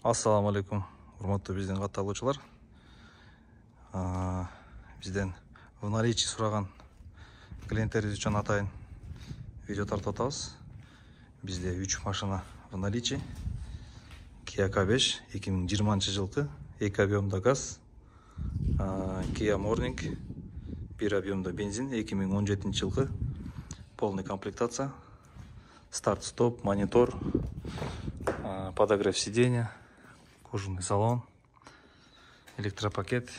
Ассаламу алейкум, урматтуу биздин катталуучулар. Бизден в наличии сураган клиенттерибиз үчүн атайын видео тартып атабыз. Бизде 3 машина в наличии. Kia K5 2020 жылкы 2 объемда газ, Kia Morning 1 объемда бензин 2017 жылкы полный комплектация, старт-стоп, монитор, подогрев сиденья, кожаный салон, электропакет,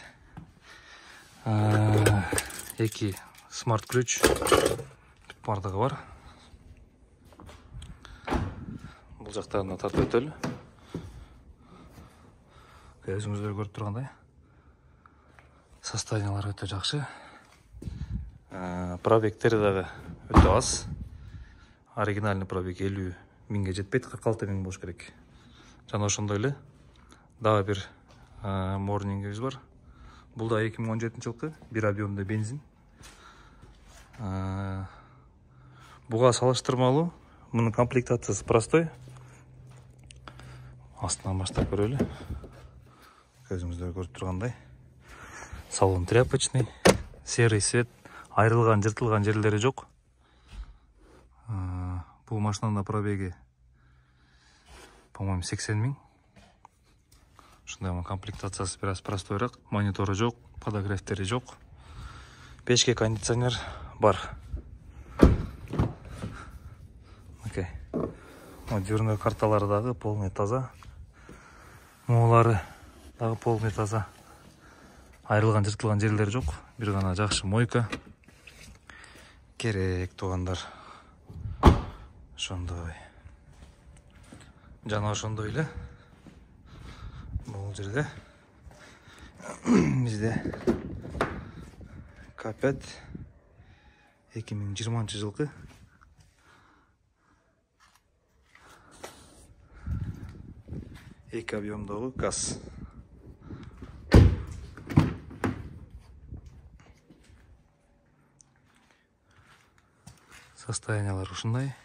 2 смарт-ключ бардыгы бар. Бул жактарына тартып өтөлү. Өзүңүздөр көрүп тургандай состояниялары өтө жакшы. Пробегтери дагы өтө аз. Оригинальный пробег 50 миңге жетпейт, 46 миң болуш керек. Жана ошондой эле дагы бир морнингибиз бар. Бул да 2017 жылкы 1 объемда бензин. Буга салыштырмалуу мунун комплектациясы простой. Астынан баштап көрөлү. Өзүңүздөр көрүп тургандай салон тряпочный, серый свет, айрылган, жыртылган жерлери жок. Бул машинанын пробеги по-моему 80 миң. Ушундай комплектациясы бир аз простойрак, монитору жок, подогревтери жок. Печке кондиционер бар. Окей. Дверной карталары дагы полный таза. Моолары дагы полный таза. Айрылган, жыртылган жерлери жок. Бир гана жакшы мойка. Керек туугандар. Ошондой. Жана ошондой эле бул жерде бизде K5 2020 жылкы эки объемдогу газ. Состояниялар ушундай.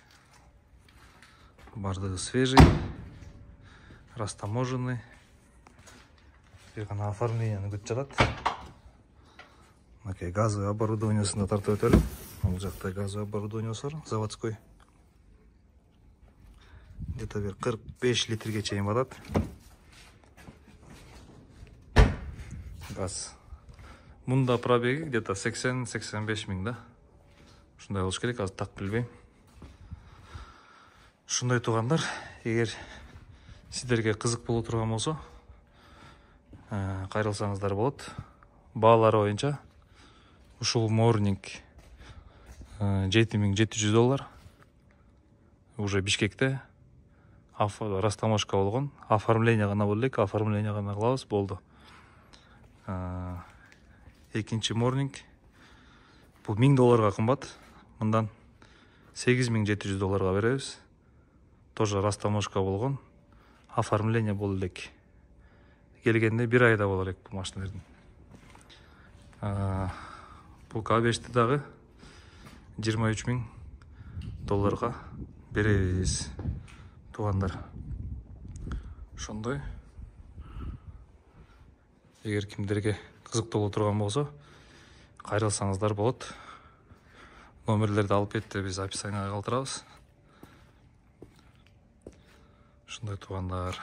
Бардыгы свежий, растаможенный. Бир гана оформленияны күтүп жатат. Окей, газовый оборудованиясына тартып өтөлү. Бул жакта газовый оборудованиясы бар, заводской. Где-то бир 45 литрге чейин батат. Газ. Мунда пробеги где-то 80-85 миң да. Ушундай болуш керек, азыр так билбейм. Ушундай туугандар, эгер сиздерге кызык боло турган болсо, кайрылсаңыздар болот. Баалары боюнча ушул Morning $7700. Уже Бишкекте растаможка болгон. Оформление гана болду элек, оформление гана кылабыз, болду. Экинчи Morning бул $1000 кымбат. Мындан $8700 беребиз. Тоже растаможка болгон. Оформление болду элек. Келгенде 1 айда боло элек бул машиналардын. Бул K5'ти дагы $23 000 беребиз. Туугандар. Ошондой. Эгер кимдерге кызыктуу боло турган болсо, кайрылсаңыздар болот. Номерлерди алып кетти, биз описанияга калтырабыз. Ушундай туугандар.